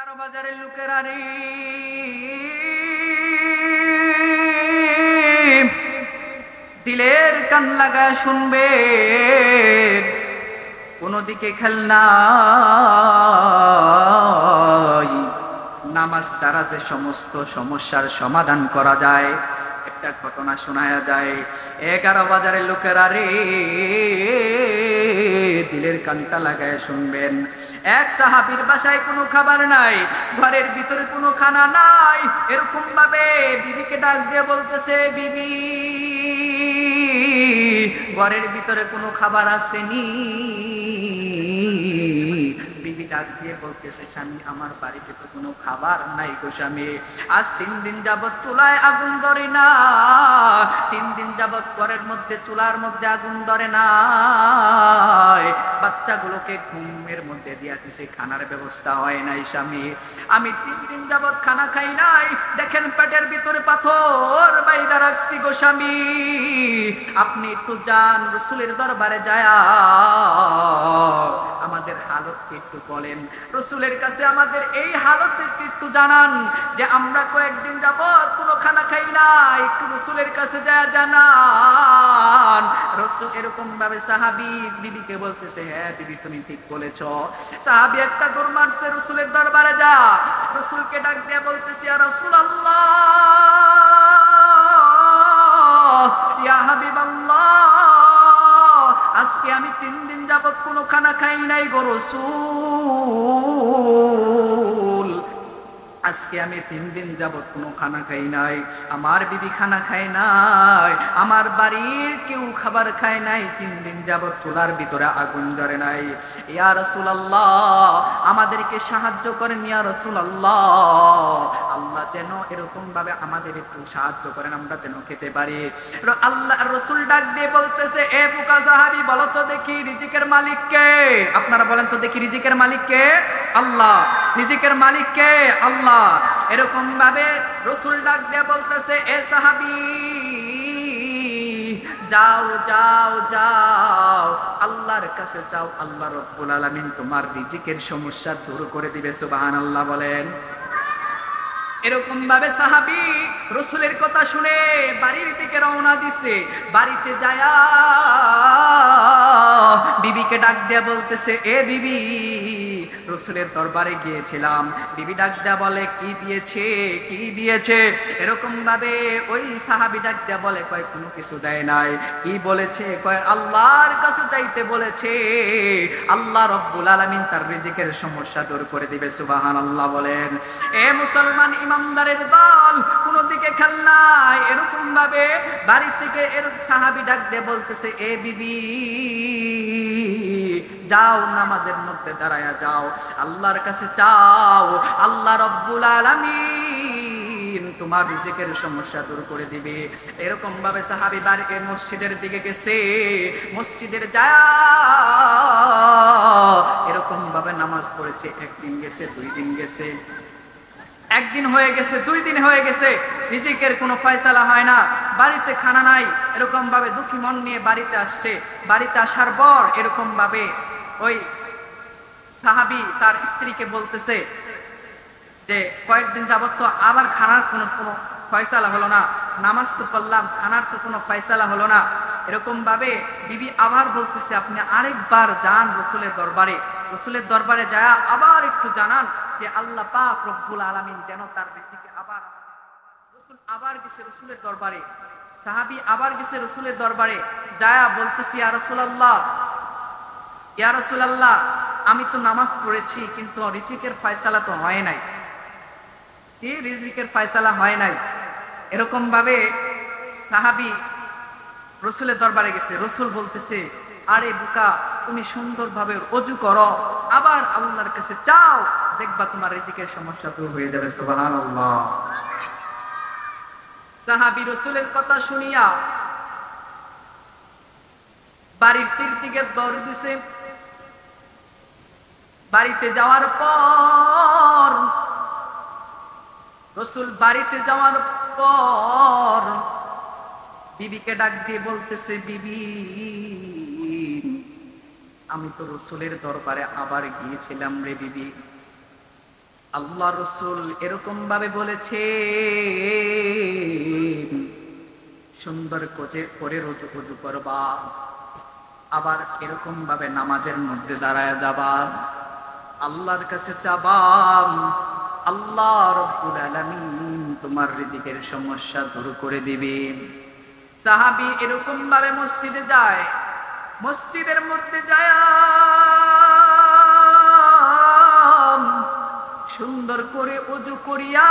11 বাজারের লোকেরা রে, দিলের কান লাগায় শুনবে, কোন দিকে খেল নাই। নামাজ দ্বারা যে সমস্ত সমস্যার সমাধান করা যায়, একটা ঘটনা শোনায়া যায়। 11 বাজারের লোকেরা রে, দিলের কানটা লাগায় শুনবেন। এক সাহাবীর বাসায় কোনো খাবার নাই, ঘরের ভিতরে কোনো খানা নাই। এরকম ভাবে বিবিকে ডাক দিয়ে বলতেছে, বিবি ঘরের ভিতরে কোনো খাবার আসেনি। বিবি ডাক দিয়ে বলতেছে, স্বামী আমার বাড়িতে তো কোনো খাবার নাই গো স্বামী। আজ 3 দিন যাবত চুলায় আগুন ধরে না, 3 দিন যাবত ঘরের মধ্যে চুলার মধ্যে আগুন ধরে না। বাচ্চাগুলোকে ঘুমের মধ্যে দিয়া দিছে, খানার ব্যবস্থা হয় নাই স্বামী। আমি 3 দিন যাবত খানা খাই নাই, দেখেন পেটের ভিতরে পাথর বাইদা রাখছি গো স্বামী। আপনি একটু যান রাসূলের দরবারে যায়া আমাদের হালতকে একটু বলেন, রাসূলের কাছে আমাদের এই হালতকে একটু জানান যে আমরা কয়েকদিন যাবত কোনো খানা খাই নাই, একটু রাসূলের কাছে যায়া জানান। রাসূল এরকম ভাবে সাহাবী বিবিকে বলতেছে, হ্যাঁ বিবি তুমি ঠিক বলেছো। সাহাবী একটা দৌড় মারছে রাসূলের দরবারে, যা রাসূলকে ডাক দিয়ে বলতেছে, ইয়া রাসূলুল্লাহ, ইয়া হাবিবাল্লাহ, আজকে আমি 3 দিন যাবত কোনো খানা খাই নাই গো রাসূল। আজকে আমি 3 দিন যাবত কোনো খানা খাই নাই, আমার বিবি খানা খায় নাই, আমার বাড়ির কেউ খাবার খায় নাই, 3 দিন যাবত চুলার ভিতরে আগুন ধরে নাই। ইয়া রাসূলুল্লাহ, আমাদেরকে সাহায্য করেন ইয়া রাসূলুল্লাহ। আল্লাহ যেন এরকম ভাবে আমাদের একটু সাহায্য করেন, আমরা যেন খেতে পারি। আল্লাহ রাসূল ডাক দিয়ে বলতেছে, এ বোকা সাহাবী, বলো তো দেখি রিজিকের মালিক কে? আপনারা বলেন তো দেখি, রিজিকের মালিক কে? আল্লাহ। রিজিকের মালিক কে? আল্লাহ। এরকম ভাবে রাসূল ডাক দিয়ে বলতেছে, এ সাহাবী, যাও যাও যাও আল্লাহর কাছে যাও, আল্লাহ রাব্বুল আলামিন তোমার রিজিকের সমস্যা দূর করে দিবে। সুবহানাল্লাহ বলেন। এরকম ভাবে সাহাবী রাসূলের কথা শুনে বাড়ির দিকে রওনা দিছে। বাড়িতে যায়া বিবিকে ডাক দিয়া বলতেছে, এ বিবি, রাসূলের দরবারে গিয়েছিলাম। বিবি ডাক দিয়া বলে, কি দিয়েছে কি দিয়েছে? এরকম ভাবে ওই সাহাবী ডাক দিয়া বলে, কয় কোনো কিছু দেয় নাই। কি বলেছে? কয় আল্লাহর কাছে চাইতে বলেছে, আল্লাহ রাব্বুল আলামিন তার রিজিকের সমস্যা দূর করে দিবে। সুবহানাল্লাহ বলেন। এ মুসলমান ইমানদারের দল, কোন দিকে খেল নাই। এরকম ভাবে বাড়ি থেকে এর সাহাবী ডাক দিয়ে বলতেছে, এ বিবি, যাও নামাজের মধ্যে দাঁড়ায়া যাও, আল্লাহর কাছে চাও, আল্লাহ রাব্বুল আলামিন তোমার রিজিকের সমস্যা দূর করে দিবে। এরকম ভাবে সাহাবী বাড়িতে মসজিদের দিকে গেছে। মসজিদের যায় এরকম ভাবে নামাজ পড়েছে। 1 দিন গেছে, 2 দিন গেছে, 1 দিন হয়ে গেছে, 2 দিন হয়ে গেছে, রিজিকের কোনো ফয়সালা হয় না। বাড়িতে খানা নাই। এরকম ভাবে দুঃখী মন নিয়ে বাড়িতে আসছে। বাড়িতে আসার পর এরকম ভাবে ওই সাহাবী তার স্ত্রীকে বলতেছে যে, কয়েকদিন যাবত তো আবার খানার কোনো ফয়সালা হলো না, নামাজ তো পড়লাম, খানার তো কোনো ফয়সালা হলো না। এরকম ভাবে বিবি আবার বলতেছে, আপনি আরেকবার যান রাসূলের দরবারে, রাসূলের দরবারে যায় আবার একটু জানান যে আল্লাহ পাক রব্বুল আলামিন যেন তার রিজিকে আবার। রাসূল আবার গেছে রাসূলের দরবারে, সাহাবী আবার গেছে রাসূলের দরবারে, যায় বলতেছি, ইয়া রাসূলুল্লাহ, ইয়া রাসূলুল্লাহ, আমি তো নামাজ পড়েছি কিন্তু রিজিকের ফয়সালা তো হয় নাই। কি রিজিকের ফয়সালা হয় নাই? এরকম ভাবে সাহাবী রাসূলের দরবারে গেছে। রাসূল বলতেছে, আরে বোকা, তুমি সুন্দরভাবে ওযু করো, আবার আল্লাহর কাছে চাও, দেখবা তোমার রিজিকের সমস্যা দূর হয়ে যাবে। সুবহানাল্লাহ। সাহাবী রাসূলের কথা শুনিয়া বাড়ির দিকে দৌড় দিছে। বাড়িতে যাওয়ার পর রাসূল বাড়িতে যাওয়ার পর বিবিকে ডাক দিয়ে বলতেছে, বিবি, আমি তো রাসূলের দরবারে আবার গিয়েছিলাম রে বিবি, আল্লাহ রসুল এরকম ভাবে বলেছে, সুন্দর করে রুজু করবা, আবার এরকম ভাবে নামাজের মধ্যে দাঁড়ায় যাবা, আল্লাহর কাছে চাবা, আল্লাহ রব্বুল আলামিন তোমার রিজিকের সমস্যা দূর করে দিবে। সাহাবী এরকম ভাবে মসজিদে যায়, মসজিদের মধ্যে যায় সুন্দর করে ওযু করিয়া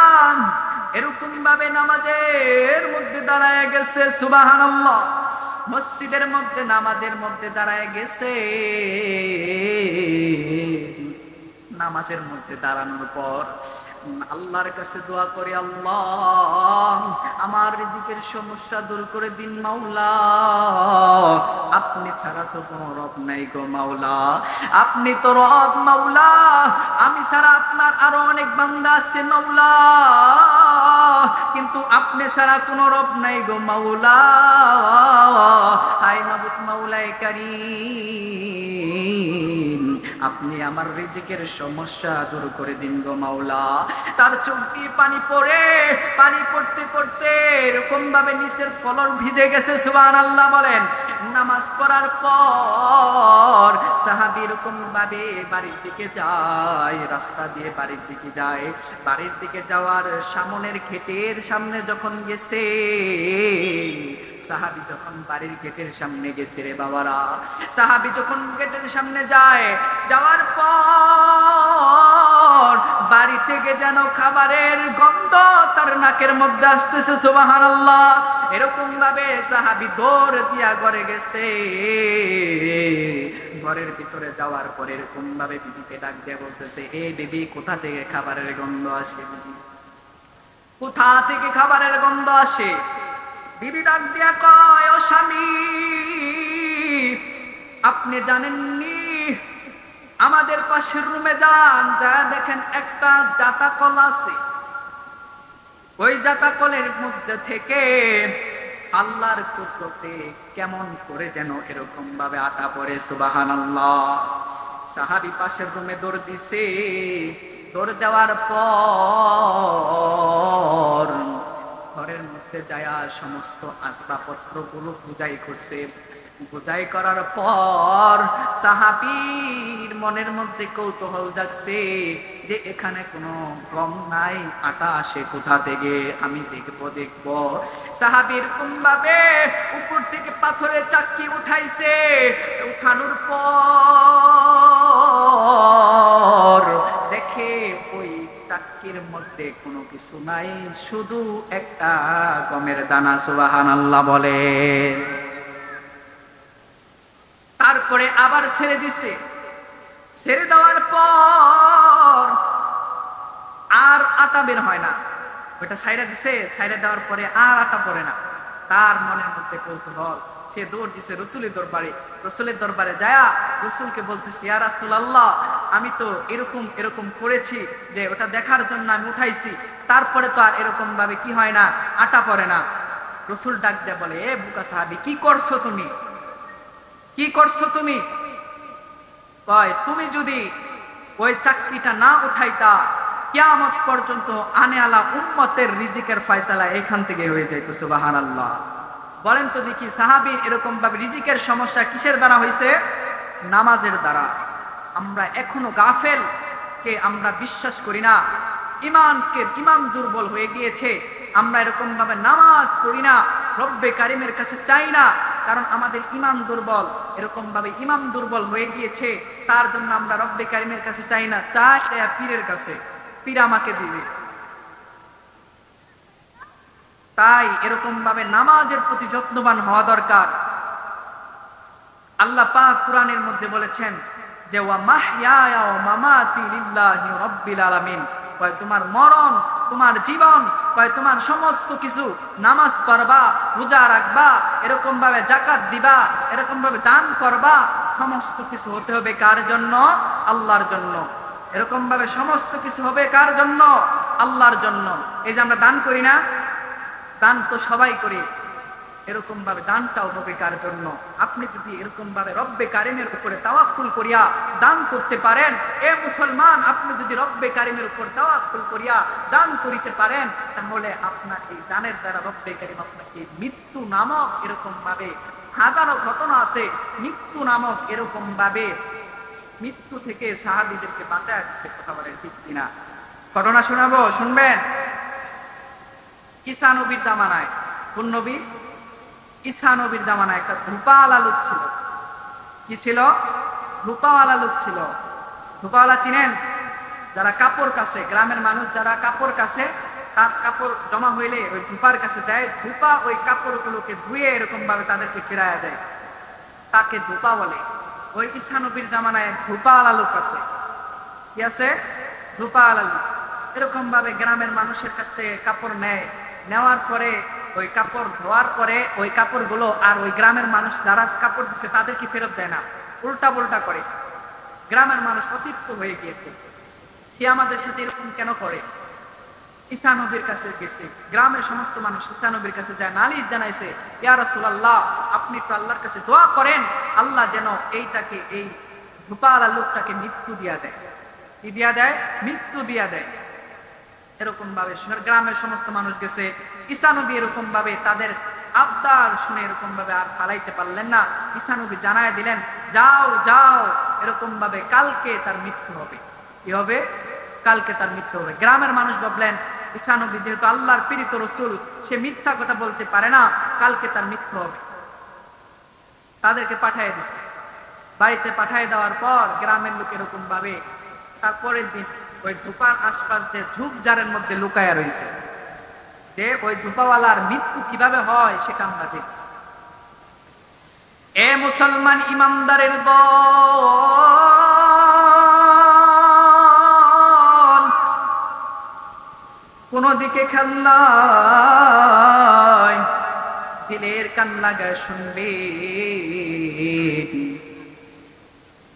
এরকম ভাবে নামাজের মধ্যে দাঁড়ায় গেছে। সুবহানাল্লাহ। মসজিদের মধ্যে নামাজের মধ্যে দাঁড়ায় গেছে। নামাজের মধ্যে দাঁড়ানোর পর আল্লাহর কাছে দোয়া করে, আল্লাহ আমার রিজিকের সমস্যা দূর করে দিন মাওলা, আপনি ছাড়া তো কোনো রব নাই গো মাওলা, আপনি তো রব মাওলা, আমি ছাড়া আপনার আরো অনেক বান্দা আছে মাওলা, কিন্তু আপনি ছাড়া কোনো রব নাই গো মাওলা, আয় মাবুদ মাওলায়ে কারীম, আপনি আমার রিজিকের সমস্যা দূর করে দিন গো মাওলা। তার চোখ দিয়ে পানি পড়ে, পানি পড়তে পড়তে এরকম ভাবে নিচের ফলক ভিজে গেছে। সুবহানাল্লাহ বলেন। নামাজ পড়ার পর সাহাবী এরকম ভাবে বাড়ির দিকে যায়, রাস্তা দিয়ে বাড়ির দিকে যায়। বাড়ির দিকে যাওয়ার সামনের গেটের সামনে যখন গেছে, সাহাবী যখন বাড়ির গেটের সামনে গেছে রে বাবারা, সাহাবী যখন গেটের সামনে যায়, যাওয়ার পর বাড়ি থেকে যেন খাবারের গন্ধ তার নাকের মধ্যে আসতেছে। সুবহানাল্লাহ। এরকম ভাবে সাহাবী দৌড় দিয়া ঘরে গেছে। ঘরের ভিতরে যাওয়ার পরে এরকম ভাবে বিবিকে ডাক দিয়ে বলতেছে, এ বিবি, কোথা থেকে খাবারের গন্ধ আসে? বিবি, কোথা থেকে খাবারের গন্ধ আসে? বিবি ডাক দিয়া কয়, ও স্বামী, আপনি জানেননি, আমাদের পাশের রুমে যান, যা দেখেন একটা জাতা কল আছে, ওই জাতা কলের মধ্যে থেকে আল্লাহর কুদরতে কেমন করে যেন এরকম ভাবে আটা পড়ে। সুবহানাল্লাহ। সাহাবী পাশের রুমে দৌড় দিছে। দৌড় দেওয়ার পর ঘরের মধ্যে যায়া সমস্ত আসবাবপত্রগুলো বুঝাই করছে। বুঝাই করার পর সাহাবীর মনের মধ্যে কৌতূহল জাগছে যে এখানে কোনো গম নাই, আটা আসে কোথা থেকে, আমি দেখবো। সাহাবীর কোনভাবে উপর থেকে পাথরের চাক্কি উঠাইছে। উঠানোর পর দেখে ওই চাক্কির মধ্যে কোনো কিছু নাই, শুধু একটা গমের দানা। সুবহানাল্লাহ বলে। তারপরে আবার ছেড়ে দিছে। ছেড়ে দেওয়ার পর আর আটা বের হয় না। ওইটা ছাইড়া দিছে, ছাইড়া দেওয়ার পরে আর আটা পড়ে না। তার মনের মধ্যে কৌতূহল, সে দৌড় দিছে রসুলের দরবারে। রসুলের দরবারে যায়া রসুলকে বলতেছে, ইয়া রাসূলুল্লাহ, আমি তো এরকম এরকম করেছি যে ওটা দেখার জন্য আমি উঠাইছি, তারপরে তো আর এরকম ভাবে কি হয় না, আটা পড়ে না। রসুল ডাক দিয়ে বলে, এ বুকা সাহাবী, কি করছো তুমি? কি করছো তুমি? কয়, তুমি যদি ওই চাকরিটা না উঠাইতা, কিয়ামত পর্যন্ত আনে আলা উম্মতের রিজিকের ফয়সালা এখান থেকে হয়ে যাইত। সুবহানাল্লাহ। বলেন তো দেখি, সাহাবীর এরকম ভাবে রিজিকের সমস্যা কিসের দ্বারা হয়েছে? নামাজের দ্বারা। আমরা এখনো গাফেল কে আমরা বিশ্বাস করি না, ইমান দুর্বল হয়ে গিয়েছে। আমরা এরকম ভাবে নামাজ পড়ি না, রব্বে কারিমের কাছে চাই না, কারণ আমাদের ইমান দুর্বল। এরকম ভাবে ইমান দুর্বল হয়ে গিয়েছে, তার জন্য আমরা রব্বে কারিমের কাছে চাই না, চাই পীরের কাছে, পীর আমাকে দিবে। তাই এরকম ভাবে নামাজের প্রতি যত্নবান হওয়া দরকার। আল্লাহ পাক কোরআনের মধ্যে বলেছেন যে ওয়া মাহইয়ায়া ওয়া মামাতি লিল্লাহি রাব্বিল আলামিন, কয় তোমার মরণ, তোমার জীবন, কয় তোমার সমস্ত কিছু, নামাজ পড়বা, রোজা রাখবা, এরকম ভাবে যাকাত দিবা, এরকম ভাবে দান করবা, সমস্ত কিছু হতে হবে কার জন্য? আল্লাহর জন্য। এরকম ভাবে সমস্ত কিছু হবে কার জন্য? আল্লাহর জন্য। এই যে আমরা দান করি না, দান তো সবাই করি। এরকম ভাবে দানটাও হবে কার জন্য? আপনি যদি এরকম ভাবে রব্বে কারিমের উপরে তাওয়াক্কুল করিয়া দান করতে পারেন, এ মুসলমান, আপনি যদি রব্বে কারিমের উপর তাওয়াক্কুল করিয়া দান করিতে পারেন, তাহলে আপনার এই দানের দ্বারা রব্বে কারিম আপনাকে মৃত্যু নামক এরকম ভাবে হাজারো ঘটনা আছে, মৃত্যু নামক এরকম ভাবে মৃত্যু থেকে সাহাবীদেরকে বাঁচায় দিচ্ছে। কথা বলেন ঠিক কিনা? ঘটনা শোনাবো, শুনবেন? ঈসা নবীর জামানায়, কোন নবী? ঈসা নবীর জামানায় একটা ধূপাওয়ালা লোক ছিল। কি ছিল? ধূপাওয়ালা লোক ছিল। ধূপাওয়ালা চিনেন? যারা কাপড় কাছে, গ্রামের মানুষ যারা কাপড় কাছে, তার কাপড় জমা হইলে ওই ধূপার কাছে দেয়, ধূপা ওই কাপড়গুলোকে ধুয়ে এরকম ভাবে তাদেরকে ফিরাইয়া দেয়, তাকে ধূপা বলে। ওই ঈসা নবীর জামানায় ধূপাওয়ালা লোক আছে। কি আছে? ধূপাওয়ালা লোক এরকম ভাবে গ্রামের মানুষের কাছ থেকে কাপড় নেয়, নেওয়ার পরে ওই কাপড় ধোয়ার পরে ওই কাপড়গুলো আর ওই গ্রামের মানুষ যারা কাপড় দিচ্ছে তাদেরকে ফেরত দেয় না, উল্টা পুল্টা করে। গ্রামের মানুষ অতৃপ্ত হয়ে গিয়েছে, সে আমাদের সাথে এরকম কেন করে? ঈসা নবীর কাছে গেছে, গ্রামের সমস্ত মানুষ ঈসা নবীর কাছে যায়, নালিশ জানাইছে, ইয়া রাসূলুল্লাহ, আপনি তো আল্লাহর কাছে দোয়া করেন আল্লাহ যেন এইটাকে, এই ধূপাওয়ালা লোকটাকে মৃত্যু দিয়া দেয়। কি দিয়া দেয়? মৃত্যু দিয়া দেয়। এরকম ভাবে গ্রামের সমস্ত মানুষ গেছে, ঈসা নবী এরকম ভাবে তাদের আবদার শুনে এরকম ভাবে আর পালাইতে পারলেন না। ঈসা নবী জানায় দিলেন, যাও যাও, এরকম ভাবে কালকে তার মৃত্যু হবে। কি হবে? কালকে তার মৃত্যু হবে। গ্রামের মানুষ ভাবলেন ঈসা নবী যেহেতু আল্লাহর প্রেরিত রাসূল, সে মিথ্যা কথা বলতে পারে না, কালকে তার মৃত্যু হবে। তাদেরকে পাঠিয়ে দিছে। বাড়িতে পাঠিয়ে দেওয়ার পর গ্রামের লোক এরকম ভাবে তারপরের দিন ওই ধূপার আশপাশদের ঝোপঝাড়ের মধ্যে লুকায়া রয়েছে, যে ওই ধূপাওয়ালার মৃত্যু কিভাবে হয় সেটা আমরা দেখি। এ মুসলমান ইমানদারের দল, কোন দিকে খেয়াল নাই, দিলের কান লাগায় শুনবে।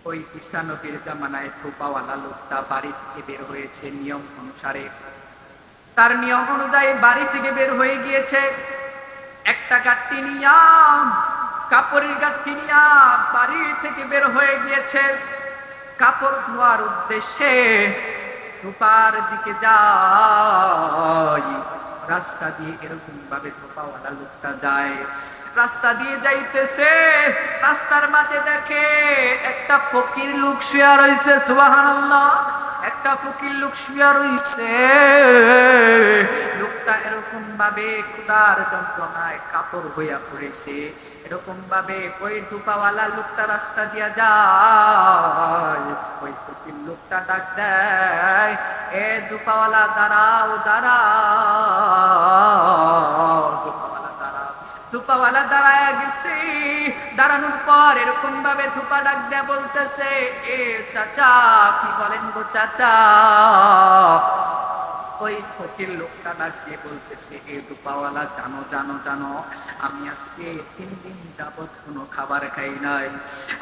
ওই ঈসা নবীর জামানায় ধূপাওয়ালা লোকটা বাড়ি থেকে বের হয়েছে নিয়ম অনুসারে, তার নিয়ম অনুযায়ী বাড়ি থেকে বের হয়ে গিয়েছে। একটা গাঁটটি নিয়া, কাপড়ের গাঁটটি নিয়া বাড়ি থেকে বের হয়ে গিয়েছে কাপড় ধোয়ার উদ্দেশ্যে। ধূপার দিকে যায়, রাস্তা দিয়ে এরকম ভাবে ধূপাওয়ালা লোকটা যায়, রাস্তা দিয়ে যাইতেছে, রাস্তার মাঝে দেখে একটা ফকির লোক শুয়ে রইছে। সুবহানাল্লাহ, একটা ফকির লোক শুয়ে রইছে। লোকটা এরকম ভাবে ক্ষুধার যন্ত্রণায় কাপড় হইয়া পড়েছে। এরকম ভাবে ওই ধূপাওয়ালা লোকটা রাস্তা দিয়া যায়, ওই ফকির লোকটা ডাক দেয়, এ ধূপাওয়ালা দাঁড়াও, দাঁড়াও। ধূপাওয়ালা দাঁড়ায় গেছে, দাঁড়ানোর পর এরকম ভাবে ধূপা ডাক দেয়া বলতেছে, এ চাচা, কি বলেন গো চাচা? ওই ফকির লোকটা ডাক দিয়ে বলতেছে, এ ধূপাওয়ালা, জানো জানো জানো, আমি আজকে 3 দিন যাবত কোনো খাবার খাই নাই,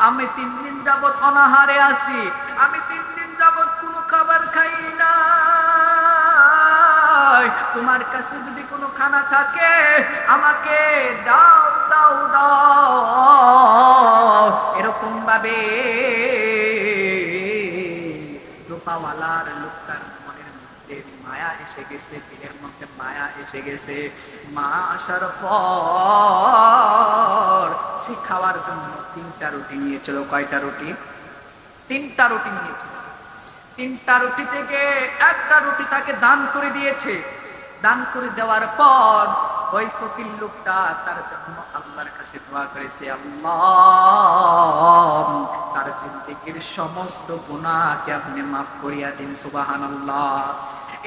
আমি 3 দিন যাবত অনাহারে আছি, আমি 3 দিন যাবত কোনো খাবার খাই না। তোমার কাছে যদি কোনো খানা থাকে আমাকে দাও দাও দাও। এরকম ভাবে ধূপাওয়ালার লোকটার মনের মধ্যে মায়া এসে গেছে, দিলের মধ্যে মায়া এসে গেছে। মা আসার পর সে খাওয়ার জন্য 3টা রুটি নিয়েছিল। কয়টা রুটি? 3টা রুটি নিয়েছিল। 3টা রুটি থেকে একটা রুটি তাকে দান করে দিয়েছে। দান করে দেওয়ার পর ওই ফকির লোকটা তার জন্য আল্লাহর কাছে দোয়া করেছে, আল্লাহ তার জিন্দেগীর সমস্ত গুনাহকে আপনি মাফ করিয়া দিন। সুবহানাল্লাহ।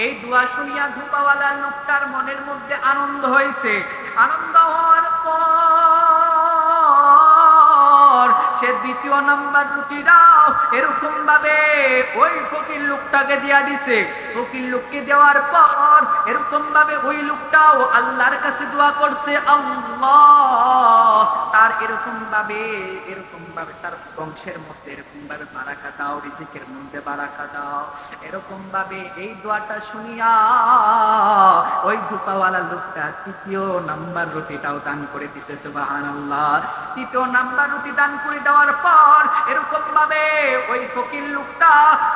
এই দোয়া শুনিয়া ধূপাওয়ালা লোকটার মনের মধ্যে আনন্দ হয়েছে। আনন্দ হওয়ার পর সে 2য় নাম্বার রুটিটাও এরকম ভাবে ওই ফকির লোকটাকে দিয়া দিছে। ফকির লোককে দেওয়ার পর এরকম ভাবে ওই লোকটাও আল্লাহর কাছে দোয়া করছে, আল্লাহ তার এরকম ভাবে তার বংশের মধ্যে এরকম ভাবে বারাকা দাও, রিজিকের মধ্যে বারাকা দাও। এরকম ভাবে এই দোয়াটা শুনিয়া ওই ধূপাওয়ালা লোকটা তৃতীয় নাম্বার রুটিটাও দান করে দিছে। সুবহানাল্লাহ। তৃতীয় নাম্বার রুটি দান করে দেওয়ার পর এরকম ভাবে ওই ফকির লোকটা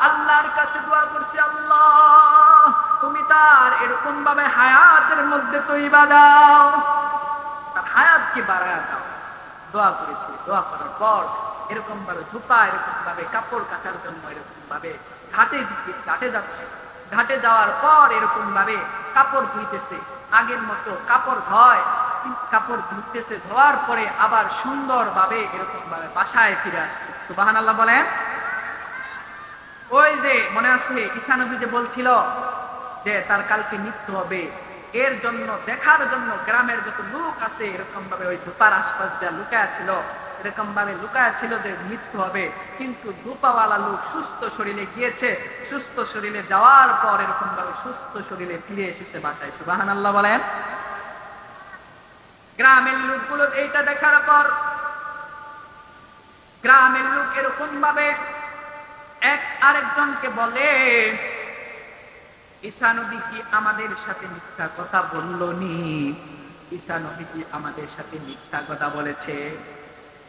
আল্লাহর কাছে দোয়া করছে, আল্লাহ তুমি তার এরকম ভাবে হায়াতের মধ্যে তৈবা দাও, তার হায়াতকে বাড়ায় দাও। দোয়া করেছে। দোয়া করার পর এরকম ভাবে ধূপা এরকম ভাবে কাপড় কাচার জন্য এরকম ভাবে ঘাটে যাচ্ছে। ঘাটে যাওয়ার পর এরকম ভাবে কাপড় ধুইতেছে। আগের মতো কাপড় ধোয়, কাপড় ধুইতেছে। ধোয়ার পরে আবার সুন্দর ভাবে এরকম ভাবে বাসায় ফিরে আসছে। সুবহানাল্লাহ বলেন। ওই যে মনে আছে ঈসা নবী যে বলছিল যে তার কালকে মৃত্যু হবে, এর জন্য দেখার জন্য গ্রামের যত লোক আছে এরকম ভাবে ওই ধূপার আশপাশ যা লুকায়া ছিল, এরকম ভাবে লুকায়া ছিল যে মৃত্যু হবে। কিন্তু ধূপাওয়ালা লোক সুস্থ শরীরে গিয়েছে। সুস্থ শরীরে যাওয়ার পর এরকম ভাবে সুস্থ শরীরে ফিরে এসেছে বাসায়। সুবহানাল্লাহ বলেন। গ্রামের লোকগুলো এইটা দেখার পর গ্রামের লোক এরকম ভাবে এক আরেকজনকে বলে, ঈসা নবী কি আমাদের সাথে মিথ্যা কথা বললনি? ঈসা নবী কি আমাদের সাথে মিথ্যা কথা বলেছে?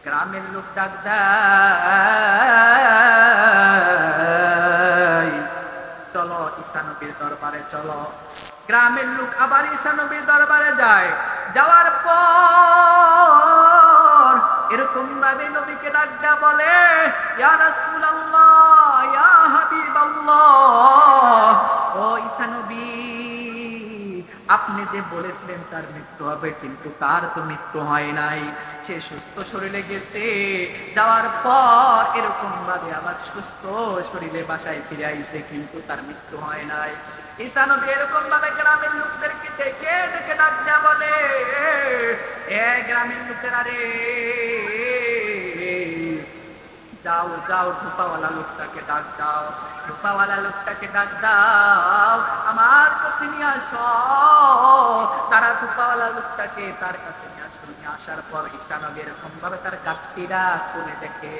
গ্রামের লোক ডাক দেয়, চলো ঈসা নবীর দরবারে চলো। গ্রামের লোক আবার ঈসা নবীর দরবারে যায়। যাওয়ার পর এরকম ভাবে নবীকে ডাক দেয়া বলে, ইয়া রাসূলুল্লাহ, ইয়া হাবিবাল্লাহ, ও ঈসা নবী, আপনি যে বলেছিলেন তার মৃত্যু হবে, কিন্তু তার তো মৃত্যু হয় নাই। সে সুস্থ শরীরে গেছে। যাওয়ার পর এরকম ভাবে আবার সুস্থ শরীরে বাসায় ফিরে আইছে, কিন্তু তার মৃত্যু হয় নাই। ঈসা নবী এরকম ভাবে গ্রামের লোকদেরকে ডেকে ডেকে ডাক দেয়া বলে, এ গ্রামের লোকেরা রে, যাও যাও ধূপাওয়ালা লোকটাকে ডাক দাও, ধূপাওয়ালা লোকটাকে ডাক দাও, আমার কাছে নিয়ে আসো। তারা ধূপাওয়ালা লোকটাকে তার কাছে নিয়ে আসলো। নিয়ে আসার পর ঈসা নবী এরকম ভাবে তার গাঁটটিটা খুলে দেখে।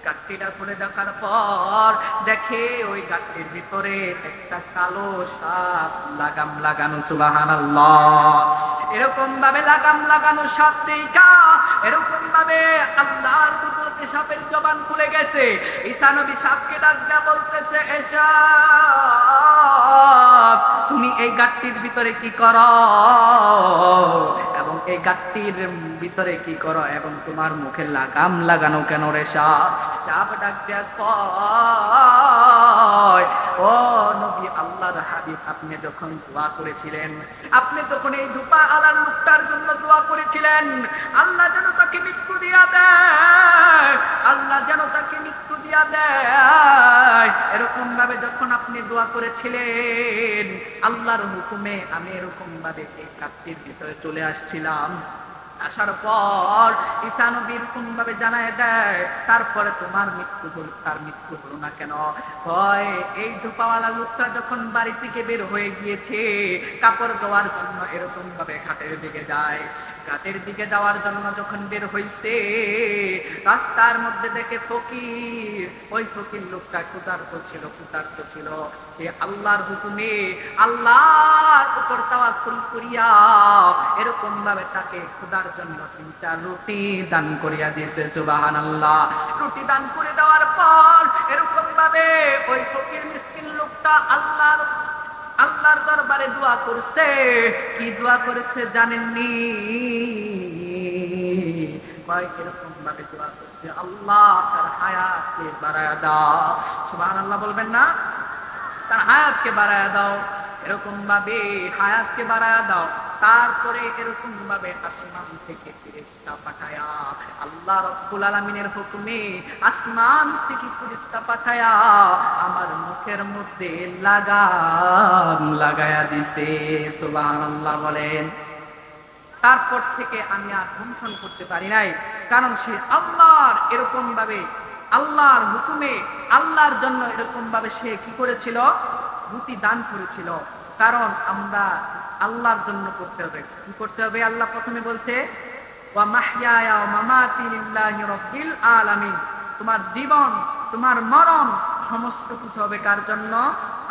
গাঁটটিটা খুলে দেখার পর দেখে ওই গাঁটটির ভিতরে একটা কালো সাপ লাগাম লাগানো। সুবহানাল্লাহ। এরকম ভাবে লাগাম লাগানো সাপ দেখা এরকম ভাবে আল্লাহর কুদরতে সাপের জবান খুলে গেছে। ঈসা নবী সাপকে ডাক দেয়া বলতেছে, এসা, তুমি এই গাঁটটির ভিতরে কি করো এবং এই গাঁটটির ভিতরে কি করো এবং তোমার মুখে লাগাম লাগানো কেন রে সাপ? সাপ ডাক দেয়া কয়, ও নবী আল্লাহর হাবিব, আপনি যখন দোয়া করেছিলেন, আপনি তখন এই ধূপা আলার লোকটার জন্য দোয়া করেছিলেন, আল্লাহ যেন তাকে মৃত্যু দিয়া দেয়, আল্লাহ যেন তাকে মৃত্যু দিয়া দেয়। এরকম ভাবে যখন আপনি দোয়া করেছিলেন, আল্লাহর হুকুমে আমি এরকম ভাবে এই গাঁটটির ভিতরে চলে আসছিলাম। আসার পর ঈসা নবী এরকম ভাবে জানায় দেয়, তারপরে তোমার মৃত্যু হল, তার মৃত্যু হলো না কেন? হয় এই ধূপাওয়ালা লোকটা যখন বাড়ি থেকে বের হয়ে গিয়েছে কাপড় ধোয়ার জন্য, এরকম ভাবে ঘাটের দিকে যায়। ঘাটের দিকে যাওয়ার জন্য যখন বের হইছে, রাস্তার মধ্যে দেখে ফকির। ওই ফকির লোকটা ক্ষুধার্ত ছিল। এই আল্লাহর হুকুমে আল্লাহর উপর তাওয়াক্কুল করিয়া এরকম ভাবে তাকে ক্ষুধার জন্য 3টা রুটি দান করিয়া দিয়েছে। সুবহানাল্লাহ। রুটি দান করে দেওয়ার পর এরকম ভাবে ওই ফকির মিসকিন লোকটা আল্লাহর দরবারে দোয়া করছে। কি দোয়া করেছে জানেননি? এরকম ভাবে দোয়া করছে, আল্লাহ তার হায়াতকে বাড়ায়া দাও। সুবহানাল্লাহ বলবেন না? তার হায়াতকে বাড়ায়া দাও, এরকম ভাবে হায়াতকে বাড়ায়া দাও। তারপরে এরকম ভাবে আসমান থেকে ফেরেশতা পাঠায়া, আল্লাহ রাব্বুল আলামিনের হুকুমে আসমান থেকে ফেরেশতা পাঠায়া আমার মুখের মধ্যে লাগাম লাগায়া দিছে। সুবহানাল্লাহ বলেন। তারপর থেকে আমি আর দংশন করতে পারি নাই, কারণ সে আল্লাহর এরকম ভাবে আল্লাহর হুকুমে আল্লাহর জন্য এরকম ভাবে সে কি করেছিল? রুটি দান করেছিল। কারণ আমরা আল্লাহর জন্য করতে হবে। কি করতে হবে? আল্লাহ প্রথমে বলছে, ওয়া মাহইয়ায়া ওয়া মামাতি লিল্লাহি রাব্বিল আলামিন। তোমার জীবন, তোমার মরণ সমস্ত কিছু হবে কার জন্য?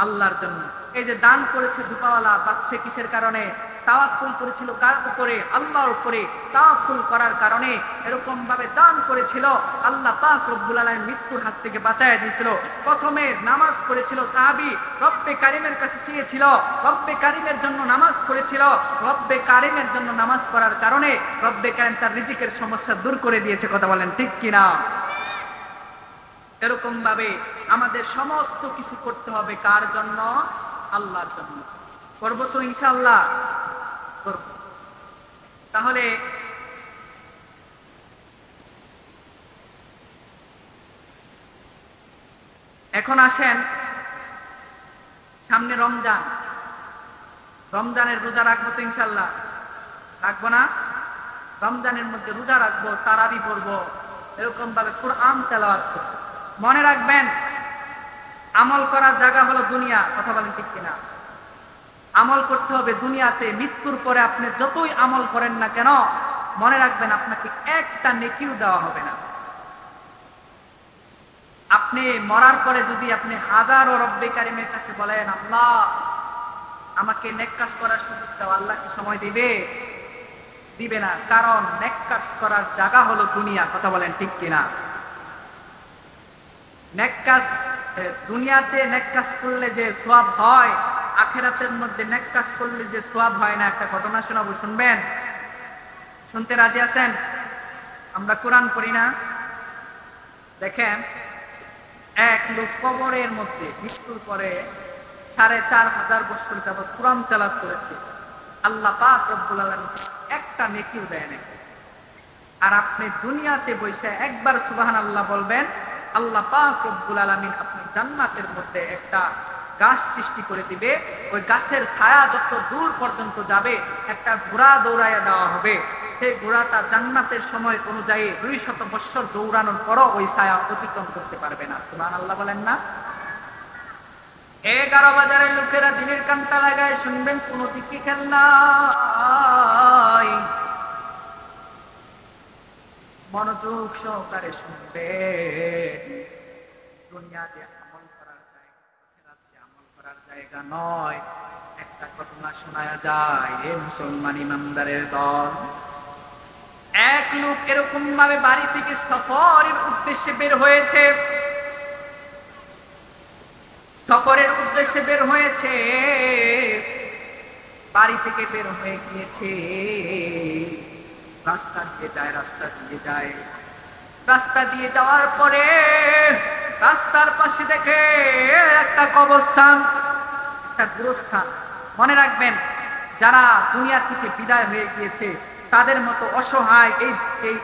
আল্লাহর জন্য। এই যে দান করেছে দুপাওয়ালা, পাচ্ছে কিসের কারণে? তাওয়াক্কুল করেছিল কার উপরে? আল্লাহর উপরে। তাওয়াক্কুল করার কারণে এরকম ভাবে দান করেছিল, আল্লাহ পাক রব্বুল আলামিন মৃত্যুর হাত থেকে বাঁচায় দিয়েছিল। প্রথমে নামাজ পড়েছিল সাহাবী, রব্বে কারিমের কাছে চেয়েছিল, রব্বে কারিমের জন্য নামাজ পড়েছিল। রব্বে কারিমের জন্য নামাজ পড়ার কারণে রব্বে কারিম তার রিজিকের সমস্যা দূর করে দিয়েছে। কথা বলেন ঠিক কিনা? এরকম ভাবে আমাদের সমস্ত কিছু করতে হবে কার জন্য? আল্লাহর জন্য। করব তো ইনশাআল্লাহ করব। তাহলে এখন আসেন, সামনে রমজান, রমজানের রোজা রাখবো তো ইনশাআল্লাহ? রাখবো না? রমজানের মধ্যে রোজা রাখবো, তারাবি পড়বো, এরকম ভাবে কোরআন তেলাওয়াত করব। মনে রাখবেন, আমল করার জায়গা হলো দুনিয়া। কথা বলেন ঠিক কিনা? আমল করতে হবে দুনিয়াতে। মৃত্যুর পরে আপনি যতই আমল করেন না কেন, মনে রাখবেন আপনাকে একটা নেকিও দেওয়া হবে না। আপনি মরার পরে যদি আপনি হাজারো রব্বে কারিমের কাছে বলেন, আল্লাহ আমাকে নেক কাজ করার সুযোগ দাও, আল্লাহ কি সময় দিবে? দিবে না। কারণ নেক কাজ করার জায়গা হলো দুনিয়া। কথা বলেন ঠিক কিনা? নেক কাজ দুনিয়াতে নেক কাজ করলে যে সওয়াব হয়, আখিরাতের মধ্যে নেক কাজ করলে যে সওয়াব হয় না। একটা ঘটনা শোনাবো, শুনবেন? শুনতে রাজি আছেন? আমরা কোরআন পড়ি না? দেখেন, এক লোক কবরের মধ্যে মৃত্যুর পরে ৪,৫০০ বছর যাবত কোরআন তেলাওয়াত করেছে। আল্লাহ পাক রব্বুল আলামিন একটা নেকিও দেয় না। আর আপনি দুনিয়াতে বসে একবার সুবহানাল্লাহ বলবেন, আল্লাহ পাক রব্বুল আলামিন আপনি জান্নাতের মধ্যে একটা গাছ সৃষ্টি করে দিবে। ওই গাছের ছায়া যত দূর পর্যন্ত যাবে, একটা ঘোড়া দৌড়াইয়া দেওয়া হবে। সেই ঘোড়াটা জান্নাতের সময় অনুযায়ী ২০০ বছর দৌড়ানোর পরও ওই ছায়া অতিক্রম করতে পারবে না। সুবহানাল্লাহ বলেন না? ১১ বাজারের লোকেরা দিনের কানটা লাগায় শুনবেন, কোন দিকে খেল নাই, মনোযোগ সহকারে শুনবেন। দুনিয়াতে আমল করার জায়গা, আখিরাতে আমল করার জায়গা নয়। একটা ঘটনা শোনায়া যায়, এ মুসলমান ইমানদারের দল। এক লোক এরকম ভাবে বাড়ি থেকে সফরের উদ্দেশ্যে বের হয়েছে। সফরের উদ্দেশ্যে বের হয়েছে, বাড়ি থেকে বের হয়ে গিয়েছে। রাস্তা দিয়ে যায়, রাস্তা দিয়ে যায়। রাস্তা দিয়ে যাওয়ার পরে রাস্তার পাশে দেখে একটা কবরস্থান, একটা গোরস্থান। মনে রাখবেন, যারা দুনিয়া থেকে বিদায় হয়ে গিয়েছে তাদের মতো অসহায় এই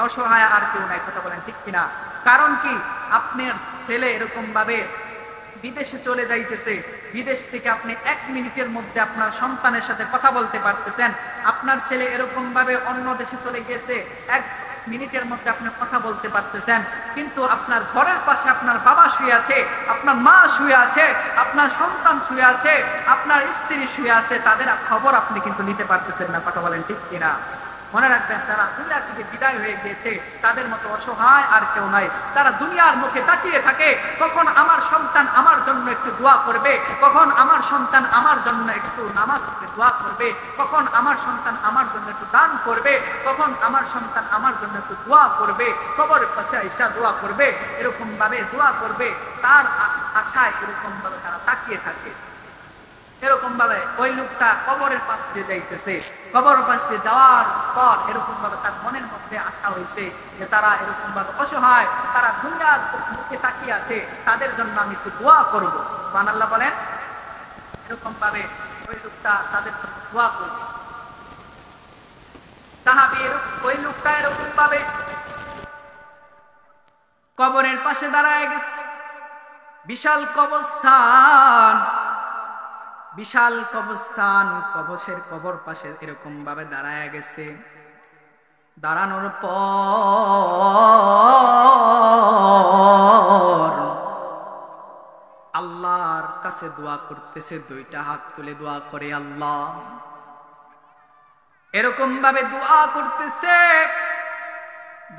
অসহায় আর কেউ নাই। কথা বলেন ঠিক কিনা? কারণ কি, আপনার ছেলে এরকম ভাবে বিদেশে চলে যাইতেছে, বিদেশ থেকে আপনি ১ মিনিটের মধ্যে আপনার সন্তানের সাথে কথা বলতে পারতেছেন। আপনার ছেলে এরকম ভাবে অন্য দেশে চলে গেছে, ১ মিনিটের মধ্যে আপনি কথা বলতে পারতেছেন। কিন্তু আপনার ঘরের পাশে আপনার বাবা শুয়ে আছে, আপনার মা শুয়ে আছে, আপনার সন্তান শুয়ে আছে, আপনার স্ত্রী শুয়ে আছে, তাদের খবর আপনি কিন্তু নিতে পারতেছেন না। কথা বলেন ঠিক কিনা? মনে রাখবেন, তারা দুনিয়া থেকে বিদায় হয়ে গিয়েছে, তাদের মতো অসহায় আর কেউ নাই। তারা দুনিয়ার মুখে তাকিয়ে থাকে, কখন আমার সন্তান আমার জন্য একটু দোয়া করবে, কখন আমার সন্তান আমার জন্য একটু নামাজ পড়ে দোয়া করবে, কখন আমার সন্তান আমার জন্য একটু দান করবে, কখন আমার সন্তান আমার জন্য একটু দোয়া করবে, কবরের পাশে আইসা দোয়া করবে, এরকম ভাবে দোয়া করবে। তার আশায় এরকম ভাবে তারা তাকিয়ে থাকে। এরকম ভাবে ওই লোকটা কবরের পাশ দিয়ে যাইতেছে। কবরের পাশ দিয়ে যাওয়ার পর এরকম ভাবে তার মনের মধ্যে আশা হয়েছে যে তারা এরকম ভাবে অসহায়, তারা দুনিয়ার মুখে তাকিয়ে আছে, তাদের জন্য আমি একটু দোয়া করবো। সুবহানাল্লাহ বলেন। এরকম ভাবে ওই লোকটা তাদের জন্য দোয়া করবে। সাহাবী ওই লোকটা এরকম ভাবে কবরের পাশে দাঁড়ায় গেছে। বিশাল কবরস্থান, বিশাল কবরস্থান, কবর পাশে এরকম ভাবে দাঁড়ায় গেছে। দাঁড়ানোর পর আল্লাহর কাছে দোয়া করতেছে, 2টা হাত তুলে দোয়া করে, আল্লাহ এরকম ভাবে দোয়া করতেছে।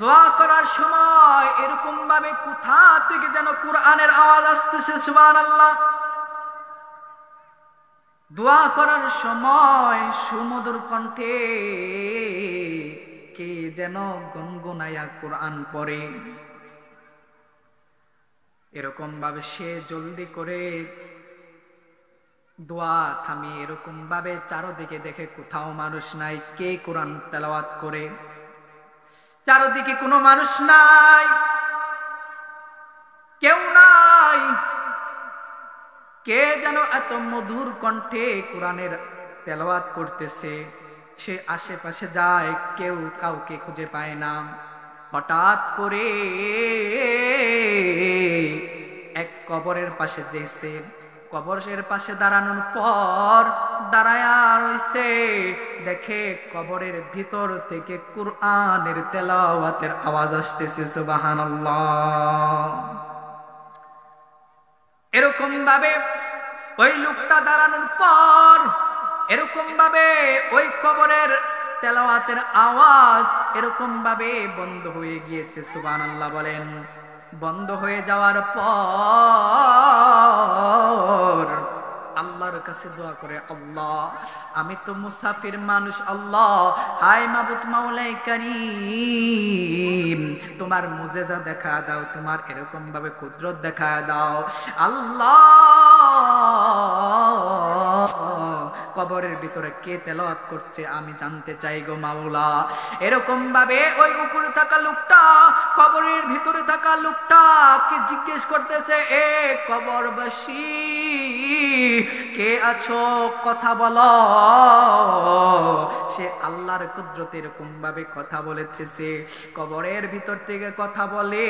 দোয়া করার সময় এরকম ভাবে কোথা থেকে যেন কোরআনের আওয়াজ আসতেছে, সুবহানাল্লাহ। দোয়া করার সময় সুমধুর কণ্ঠে কে যেন গুনগুনায়া কোরআন পড়ে। এরকম ভাবে সে জলদি করে দোয়া থামিয়ে এরকম ভাবে চারদিকে দেখে কোথাও মানুষ নাই, কে কোরআন তেলাওয়াত করে। চারদিকে কোনো মানুষ নাই, কেউ নাই। কে যেন এত মধুর কণ্ঠে কোরআনের তেলাওয়াত করতেছে। সে আশেপাশে যায়, কেউ কাউকে খুঁজে পায় না। হঠাৎ করে এক কবরের পাশে যেছে, কবরের পাশে দাঁড়ানোর পর দাঁড়ায়া রইছে, দেখে কবরের ভিতর থেকে কুরআনের তেলাওয়াতের আওয়াজ আসতেছে, সুবহানাল্লাহ। এরকম ভাবে ওই লোকটা দাঁড়ানোর পর এরকম ভাবে ওই কবরের তেলাওয়াতের আওয়াজ এরকম ভাবে বন্ধ হয়ে গিয়েছে, সুবহানাল্লাহ বলেন। বন্ধ হয়ে যাওয়ার পর আল্লাহর কাছে দোয়া করে, আল্লাহ আমি তো মুসাফির মানুষ, আল্লাহ হায় মাবুদ মাওলাই কারীম, তোমার মুজিজা দেখা দাও, তোমার এরকম ভাবে কুদরত দেখা দাও আল্লাহ। কবরের ভিতরে কে তেলাওয়াত করছে আমি জানতে চাই গো মাওলা। এরকম ভাবে ওই উপরে থাকা লোকটা কবরের ভিতরে থাকা লোকটাকে জিজ্ঞেস করতেছে, এ কবরবাসী কে আছো, কথা বলো। সে আল্লাহর কুদরতে এরকম ভাবে কথা বলেছে, কবরের ভিতর থেকে কথা বলে,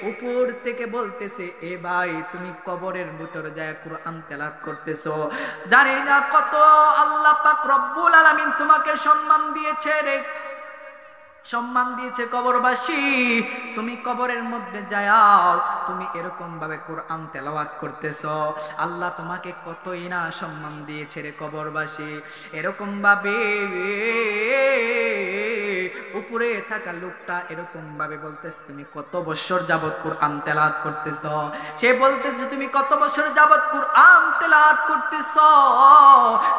উপর থেকে বলতেছে, এ ভাই তুমি কবরের ভিতরে যায় কুরআন তেলাওয়াত করতেছো, জানি না কত আল্লাহ পাক রব্বুল আলামিন তোমাকে সম্মান দিয়েছে রে, সম্মান দিয়েছে কবরবাসী। তুমি কবরের মধ্যে যাও, তুমি এরকম ভাবে কোরআন তেলাওয়াত করতেছো, আল্লাহ তোমাকে কতই না সম্মান দিয়েছে রে কবরবাসী। এরকম ভাবে উপরে থাকা লোকটা এরকম ভাবে বলতেছে, তুমি কত বছর যাবত কোরআন তেলাওয়াত করতেছো। সে বলতেছে, তুমি কত বছর যাবত কোরআন তেলাওয়াত করতেছো।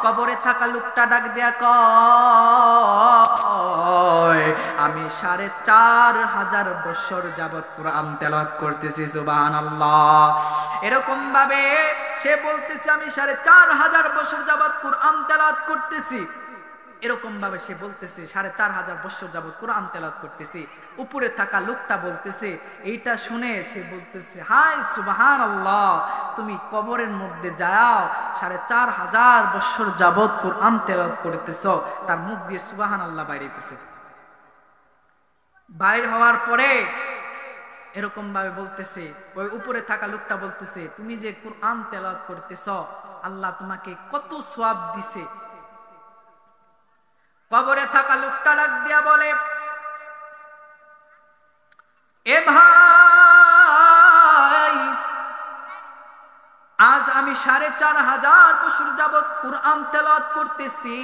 কবরে থাকা লোকটা ডাক দেয়া কয়, আমি ৪,৫০০ বছর যাবত কোরআন তেলাওয়াত করতেছি, সুবহানাল্লাহ। এরকম ভাবে সে বলতেছে, আমি ৪,৫০০ বছর যাবত কোরআন তেলাওয়াত করতেছি। এরকম ভাবে সে বলতেছে ৪,৫০০ বছর যাবত কোরআন তেলাওয়াত করতেছি। উপরে থাকা লোকটা বলতেছে, এইটা শুনে সে বলতেছে, হায় সুবহানাল্লাহ, তুমি কবরের মধ্যে যাও ৪,৫০০ বছর যাবত কোরআন তেলাওয়াত করতেছো। তার মুখ দিয়ে সুবহানাল্লাহ বাইরে পড়ছে। বাইর হওয়ার পরে এরকম ভাবে বলতেছে, ওই উপরে থাকা লোকটা বলতেছে, তুমি যে কোরআন তেলাওয়াত করতেছ, আল্লাহ তোমাকে কত সওয়াব দিছে। কবরে থাকা লোকটা ডাক দিয়া বলে, এ ভাই, আজ আমি ৪,৫০০ বছর যাবত কোরআন তেলাওয়াত করতেছি।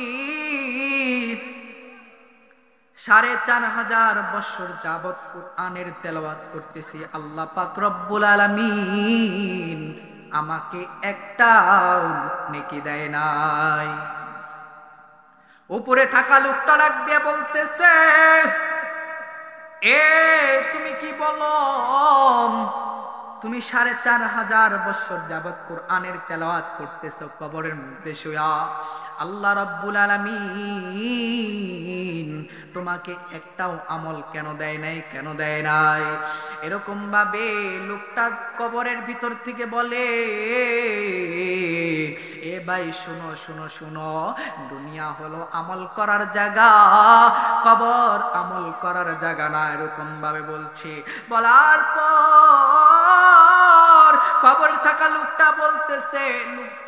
৪,৫০০ বছর যাবত কোরআনের তেলাওয়াত করতেছি, আল্লাহ পাক রব্বুল আলামিন আমাকে একটাও নেকি দেয় নাই। উপরে থাকা লোকটা ডাক দিয়ে বলতেছে, এ তুমি কি বলো, তুমি ৪,৫০০ বছর যাবত কোরআনের তেলাওয়াত করতেছো কবরের মধ্যে শুয়া, আল্লাহ রাব্বুল আলামিন তোমাকে একটাও আমল কেন দেয় নাই, কেন দেয় নাই? এরকম ভাবে লোকটা কবরের ভিতর থেকে বলে, এ ভাই শুনো শুনো শুনো, দুনিয়া হলো আমল করার জায়গা, কবর আমল করার জায়গা না। এরকম ভাবে বলছে। বলার পর কবরে থাকা লোকটা বলতেছে,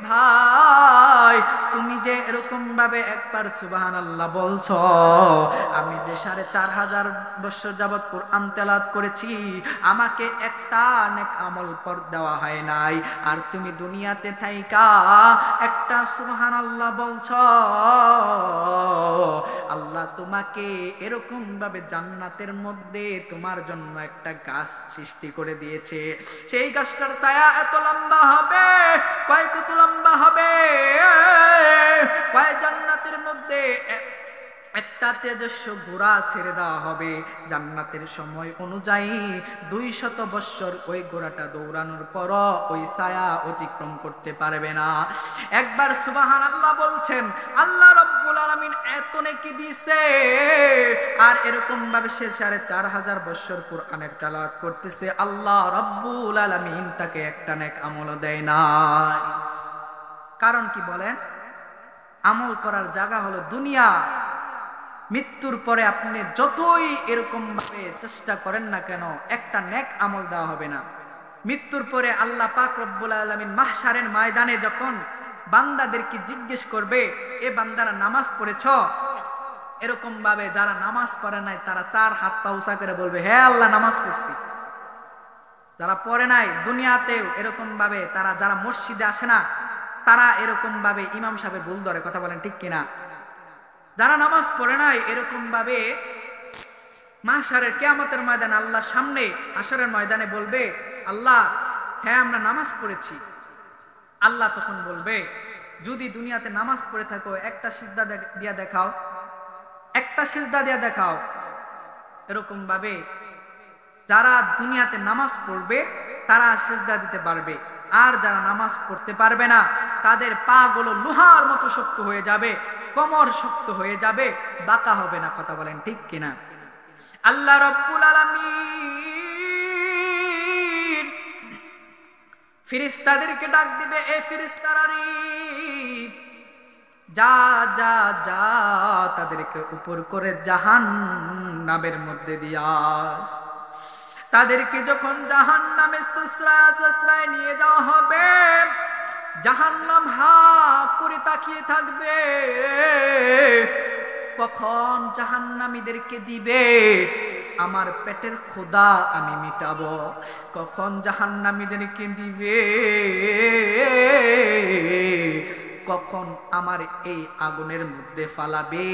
ভাই তুমি যে এরকম ভাবে একবার সুবহানাল্লাহ বলছো, আমি যে 4500 বছর যাবত কোরআন তেলাওয়াত করেছি, আমাকে একটা নেক আমল পর দেওয়া হয় নাই, আর তুমি দুনিয়াতে থাইকা একটা সুবহানাল্লাহ বলছো, আল্লাহ তোমাকে এরকম ভাবে জান্নাতের মধ্যে তোমার জন্য একটা গাছ সৃষ্টি করে দিয়েছে। সেই গাছটার ছায়া এত লম্বা হবে, কত লম্বা হবে, জান্নাতের মধ্যে একটা তেজস্ব ঘোড়া ছেড়ে দেওয়া হবে, জান্নাতের সময় অনুযায়ী 200 বছর ওই ঘোড়াটা দৌড়ানোর পর ওই ছায়া অতিক্রম করতে পারবে না। একবার সুবহানাল্লাহ বলছেন, আল্লাহ রাব্বুল আলামিন এত নেকি দিয়েছে, আর এরকম ভাবে সে 4500 বছর কোরআনের তেলাওয়াত করতেছে, আল্লাহ রাব্বুল আলামিন তাকে একটা নেক আমল দেয় না। কারণ কি বলেন? আমল করার জায়গা হলো দুনিয়া। মৃত্যুর পরে আপনি যতই এরকম ভাবে চেষ্টা করেন না কেন, একটা নেক আমল দেওয়া হবে না। মৃত্যুর পরে আল্লাহ পাক রব্বুল আলামিন মাহশারের ময়দানে যখন বান্দাদেরকে জিজ্ঞেস করবে, এ বান্দারা নামাজ পড়েছ? এরকম ভাবে যারা নামাজ পড়ে নাই তারা 4 হাত পা উঁচা করে বলবে, হ্যাঁ আল্লাহ নামাজ পড়ছি। যারা পড়ে নাই দুনিয়াতেও এরকম ভাবে, তারা যারা মসজিদে আসে না, তারা এরকম ভাবে ইমাম সাহেবের ভুল ধরে, কথা বলেন ঠিক কিনা? যারা নামাজ পড়ে নাই এরকম ভাবে মাহশারের কিয়ামতের ময়দানে আল্লাহর সামনে হাশরের ময়দানে বলবে, আল্লাহ হ্যাঁ আমরা নামাজ পড়েছি। আল্লাহ তখন বলবে, যদি দুনিয়াতে নামাজ পড়ে থাকো একটা সিজদা দিয়া দেখাও, একটা সিজদা দিয়া দেখাও। এরকম ভাবে যারা দুনিয়াতে নামাজ পড়বে তারা সিজদা দিতে পারবে, আর যারা নামাজ পড়তে পারবে না তাদের পা গুলো লোহার মতো শক্ত হয়ে যাবে, কোমর শক্ত হয়ে যাবে, বাঁকা হবে না, কথা বলেন ঠিক কিনা? আল্লাহ রাব্বুল আলামিন ফেরেশতাদেরকে ডাক দিবে, এ ফেরেশতারা যা যা যা তাদেরকে উপর করে জাহান্নামের মধ্যে দিয়া। তাদেরকে যখন জাহান্নামে সসরায় নিয়ে যাওয়া হবে, জাহান্নাম হা করে তাকিয়ে থাকবে, কখন জাহান্নামীদেরকে দিবে আমার পেটের ক্ষুধা আমি মিটাবো, কখন জাহান্নামীদেরকে দিবে কখন আমার এই আগুনের মধ্যে ফালাবে,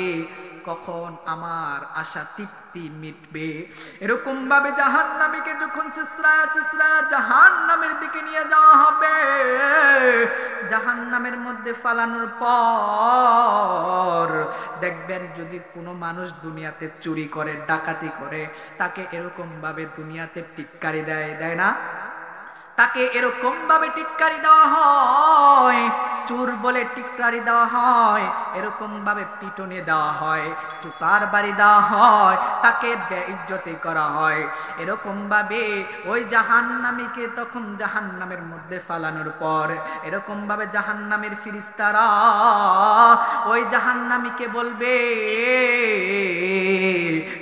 কখন আমার আশা তৃপ্তি মিটবে। এরকম ভাবে জাহান্নামীকে যখন সিসরা জাহান্নামের দিকে নিয়ে যাওয়া হবে, জাহান্নামের মধ্যে ফালানোর পর দেখবেন যদি কোনো মানুষ দুনিয়াতে চুরি করে, ডাকাতি করে, তাকে এরকম ভাবে দুনিয়াতে টিটকারি দেয় না? তাকে এরকম ভাবে টিটকারি দেওয়া হয়, চোর বলে টিটকারি দেওয়া হয়, এরকম ভাবে পিটনে দেওয়া হয়, জুতার বাড়ি দেওয়া হয়, তাকে বেইজ্জতি করা হয়। এরকম ভাবে ওই জাহান্নামীকে তখন জাহান্নামের মধ্যে ফালানোর পর এরকম ভাবে জাহান্নামের ফেরেশতারা ওই জাহান্নামীকে বলবে,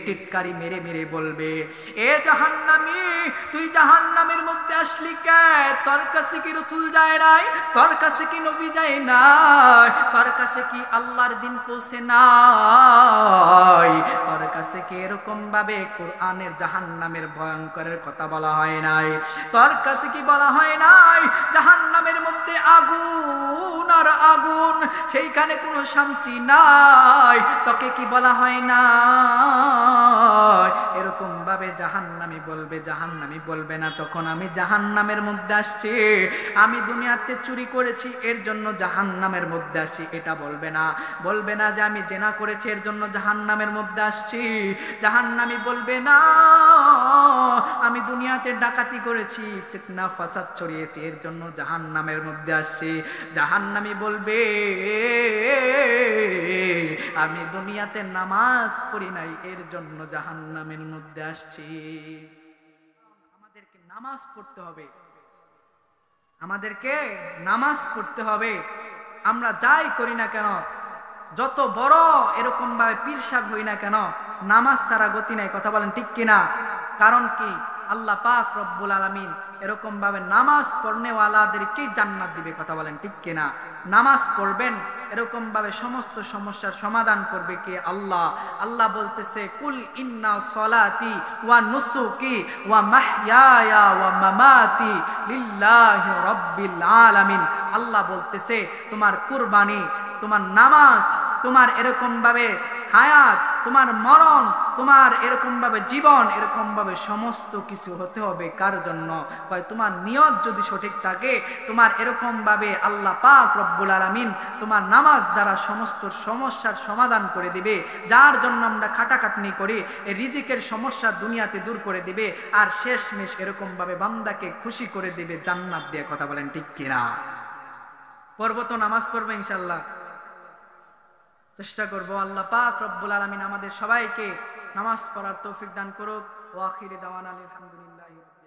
টিটকারি মেরে মেরে বলবে, এ জাহান্নামী তুই জাহান্নামের মধ্যে আসলি কে? তোর কাছে কি রাসূল যায় নাই? তোর কাছে কি নবী যায় নাই? তোর কাছে কি আল্লাহর দিন পৌঁছে নাই? তোর কাছে কি এরকম ভাবে কোরআনের জাহান্নামের ভয়ঙ্করের কথা বলা হয় নাই? তোর কাছে কি বলা হয় নাই জাহান্নামের মধ্যে আগুন আর আগুন, সেইখানে কোনো শান্তি নাই? তোকে কি বলা হয় না? এরকম ভাবে জাহান্নামী বলবে না তখন আমি জাহান্নামের মধ্যে আসছি, আমি দুনিয়াতে চুরি করেছি এর জন্য জাহান্নামের মধ্যে আসছি, এটা বলবে না যে আমি জেনা করেছি এর জন্য জাহান্নামের মধ্যে আসছি। জাহান্নামী বলবে না আমি দুনিয়াতে ডাকাতি করেছি, ফিতনা ফাসাদ ছড়িয়েছি এর জন্য জাহান্নামের মধ্যে আসছি। জাহান্নামী বলবে আমি দুনিয়াতে নামাজ পড়ি নাই এর জন্য জাহান্নামের মধ্যে আসছি। আমাদেরকে নামাজ পড়তে হবে, আমাদেরকে নামাজ পড়তে হবে। আমরা যাই করি না কেন, যত বড় এরকম ভাবে পীর সাহেব হই না কেন, নামাজ ছাড়া গতি নাই, কথা বলেন ঠিক কিনা? কারণ কি আল্লাহ পাক রব্বুল আলামিন এরকম ভাবে নামাজ পড়নেওয়ালাদেরকে জান্নাত দিবে, কথা বলেন ঠিক কিনা? নামাজ পড়বেন, এরকম ভাবে সমস্ত সমস্যার সমাধান করবে কে? আল্লাহ। আল্লাহ বলতেছে কুল ইন্না সলাতি ওয়া নুসুকি ওয়া মাহইয়ায়া ওয়া মামাতি লিল্লাহি রাব্বিল আলামিন। আল্লাহ বলতেছে তোমার কুরবানি, তোমার নামাজ, তোমার এরকম ভাবে হায়াত, তোমার মরণ, তোমার এরকম ভাবে জীবন, এরকম ভাবে সমস্ত কিছু হতে হবে কার জন্য? কয় তোমার নিয়ত যদি সঠিক থাকে, তোমার এরকম ভাবে আল্লাহ পাক রব্বুল আলামিন তোমার নামাজ দ্বারা সমস্ত সমস্যার সমাধান করে দিবে। যার জন্য আমরা খাটাখাটনি করি, এই রিজিকের সমস্যা দুনিয়াতে দূর করে দিবে, আর শেষমেশ এরকম ভাবে বান্দাকে খুশি করে দিবে জান্নাত দিয়ে। কথা বলেন ঠিক কিনা? পড়বো তো, নামাজ পড়বো ইনশাআল্লাহ, চেষ্টা করবো। আল্লাহ পাক রব্বুল আলামিন আমাদের সবাইকে নামাজ পড়ার তৌফিক দান করুক। ওয়া আখিরি দাওয়ানা আলহামদুলিল্লাহি।